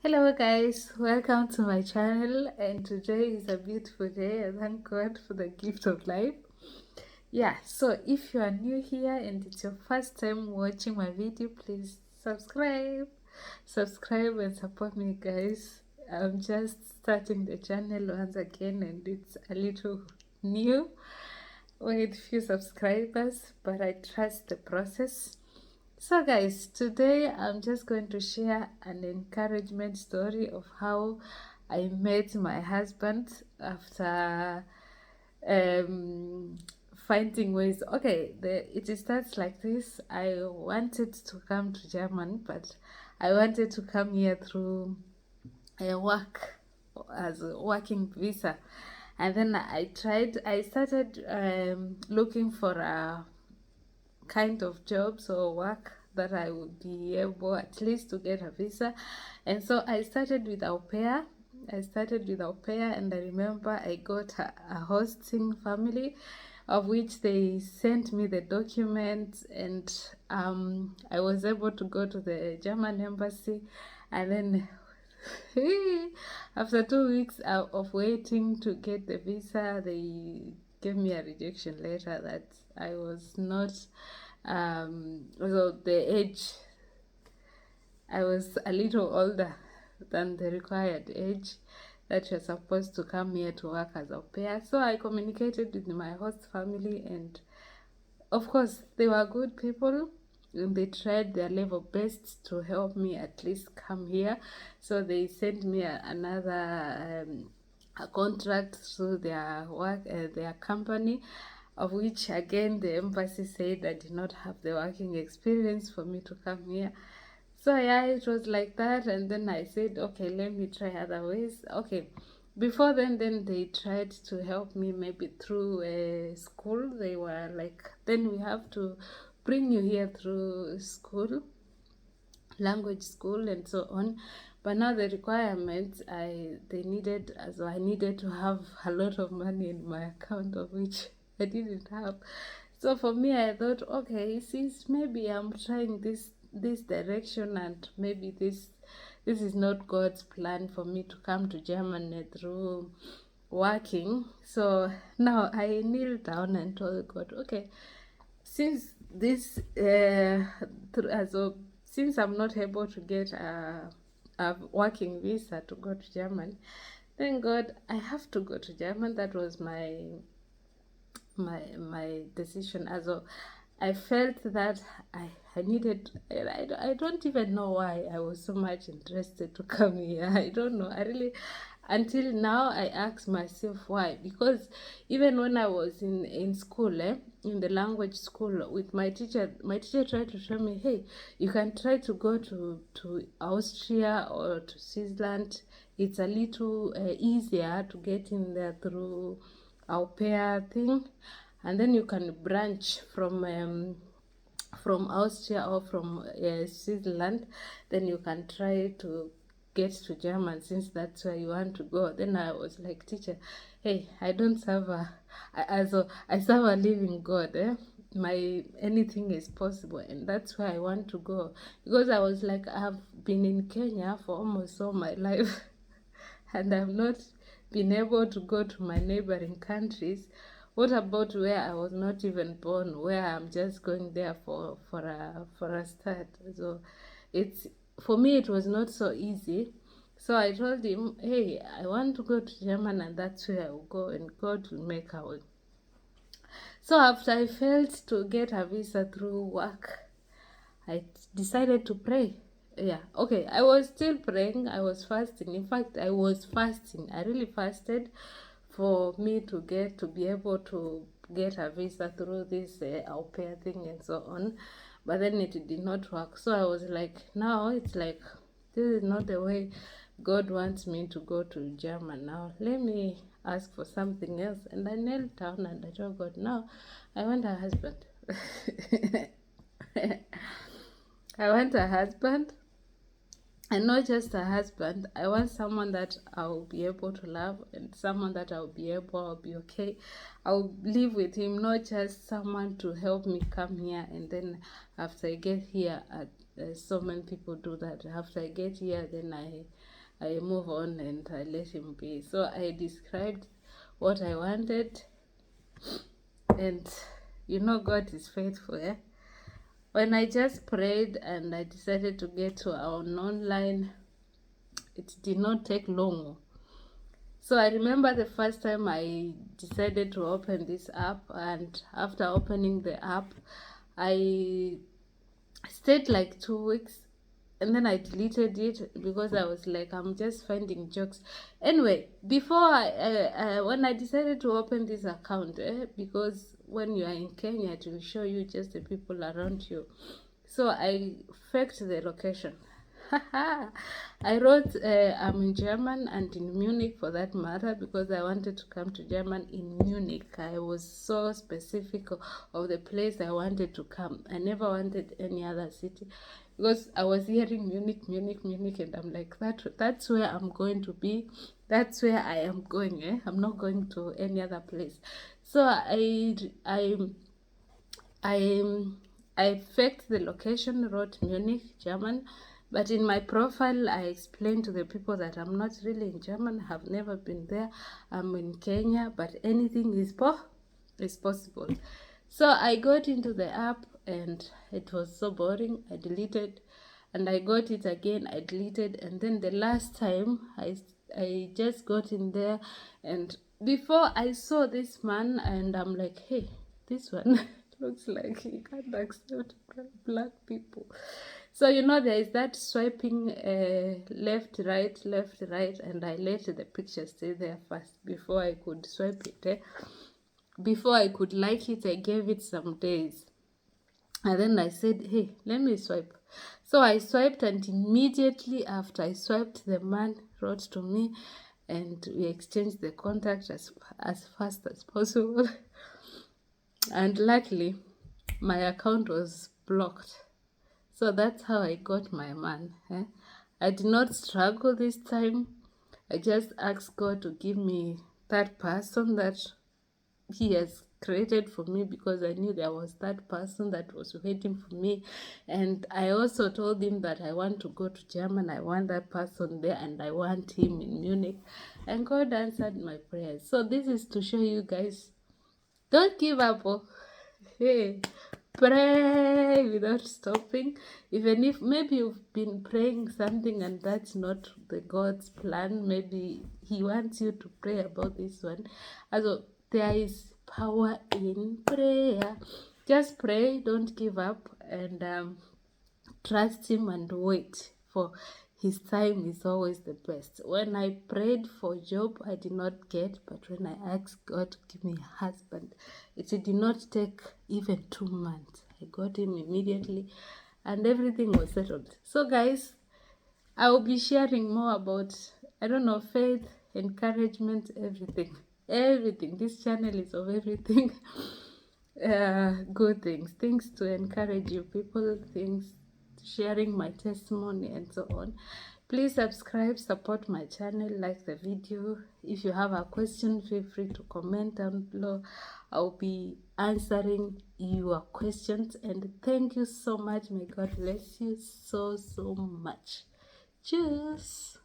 Hello guys, welcome to my channel, and today is a beautiful day. I thank God for the gift of life. Yeah, so if you are new here and it's your first time watching my video, please subscribe and support me guys. I'm just starting the channel once again and it's a little new with few subscribers, but I trust the process. So guys, today I'm just going to share an encouragement story of how I met my husband after um, finding ways. Okay, it starts like this. I wanted to come to Germany, but I wanted to come here through a work as a working visa. And then I started looking for a kind of jobs or work that I would be able at least to get a visa. And so I started with au pair. And I remember I got a hosting family of which they sent me the documents, and I was able to go to the German embassy. And then after 2 weeks of waiting to get the visa, they gave me a rejection letter that I was not so the age, I was a little older than the required age that you're supposed to come here to work as a pair. So I communicated with my host family, and of course they were good people and they tried their level best to help me at least come here. So they sent me another a contract through their work, their company, of which again the embassy said I did not have the working experience for me to come here. So yeah, it was like that, and then I said, okay, let me try other ways. Okay, before then they tried to help me maybe through school. They were like, then we have to bring you here through school, language school, and so on. But now the requirements, I needed to have a lot of money in my account, of which I didn't have. So for me, I thought, okay, since maybe I'm trying this direction, and maybe this is not God's plan for me to come to Germany through working. So now I kneeled down and told God, okay, since this so since I'm not able to get a working visa to go to Germany, then God, I have to go to Germany. That was my decision. Also, I felt that I needed. I don't even know why I was so much interested to come here. I don't know. I really, until now, I ask myself why. Because even when I was in school, in the language school with my teacher tried to show me, hey, you can try to go to Austria or to Switzerland. It's a little easier to get in there through au pair thing, and then you can branch from Austria or from Switzerland. Then you can try to get to German, since that's where you want to go. Then I was like, teacher, hey, I don't serve I serve a living God. My anything is possible, and that's where I want to go, because I was like, I've been in Kenya for almost all my life and I've not been able to go to my neighboring countries. What about where I was not even born, where I'm just going there for a start? So it's, for me it was not so easy. So I told him, hey, I want to go to Germany, and that's where I will go, and God will make a way. So after I failed to get a visa through work, I decided to pray. Yeah, okay. I was still praying. I was fasting. In fact, I was fasting. I really fasted for me to be able to get a visa through this au pair thing and so on. But then it did not work. So I was like, now it's like, this is not the way God wants me to go to Germany. Now let me ask for something else. And I knelt down and I told God, now I want a husband. I want a husband, and not just a husband. I want someone that I'll be able to love, and someone that I'll be okay. I'll live with him, not just someone to help me come here, and then after I get here, so many people do that. After I get here, then I move on and I let him be. So I described what I wanted, and God is faithful. When I just prayed and I decided to get to our online, it did not take long. So I remember the first time I decided to open this app, and after opening the app, I stayed like 2 weeks, and then I deleted it because I was like, I'm just finding jokes. Anyway, before when I decided to open this account, because when you are in Kenya, it will show you just the people around you. So I faked the location. I wrote I'm in German and in Munich for that matter, because I wanted to come to German in Munich. I was so specific of the place I wanted to come. I never wanted any other city, because I was hearing Munich, Munich, Munich, and I'm like, that's where I'm going to be. That's where I am going. I'm not going to any other place. So I faked the location, wrote Munich, German, but in my profile I explained to the people that I'm not really in German, have never been there, I'm in Kenya, but anything is possible. So I got into the app and it was so boring. I deleted, and I got it again, I deleted, and then the last time I just got in there, and before I saw this man, and I'm like, hey, this one looks like he can't accept black people. So there is that swiping left, right, and I let the picture stay there first before I could swipe it. Before I could like it, I gave it some days. And then I said, hey, let me swipe. So I swiped, and immediately after I swiped, the man wrote to me, and we exchanged the contact as fast as possible. And luckily, my account was blocked. So that's how I got my man. I did not struggle this time. I just asked God to give me that person that He has created for me, because I knew there was that person that was waiting for me. And I also told him that I want to go to Germany. I want that person there, and I want him in Munich. And God answered my prayers. So this is to show you guys, don't give up. Hey, pray without stopping. Even if maybe you've been praying something and that's not the God's plan, maybe He wants you to pray about this one. Also, there is power in prayer. Just pray, don't give up, and trust Him and wait, for His time is always the best. When I prayed for job, I did not get, but when I asked God to give me a husband, it did not take even 2 months. I got him immediately, and everything was settled. So guys, I will be sharing more about, I don't know, faith, encouragement, everything. This channel is of everything. Good things to encourage you people, things, sharing my testimony and so on. Please subscribe, support my channel, like the video. If you have a question, feel free to comment down below. I'll be answering your questions, and thank you so much. May God bless you so much. Cheers.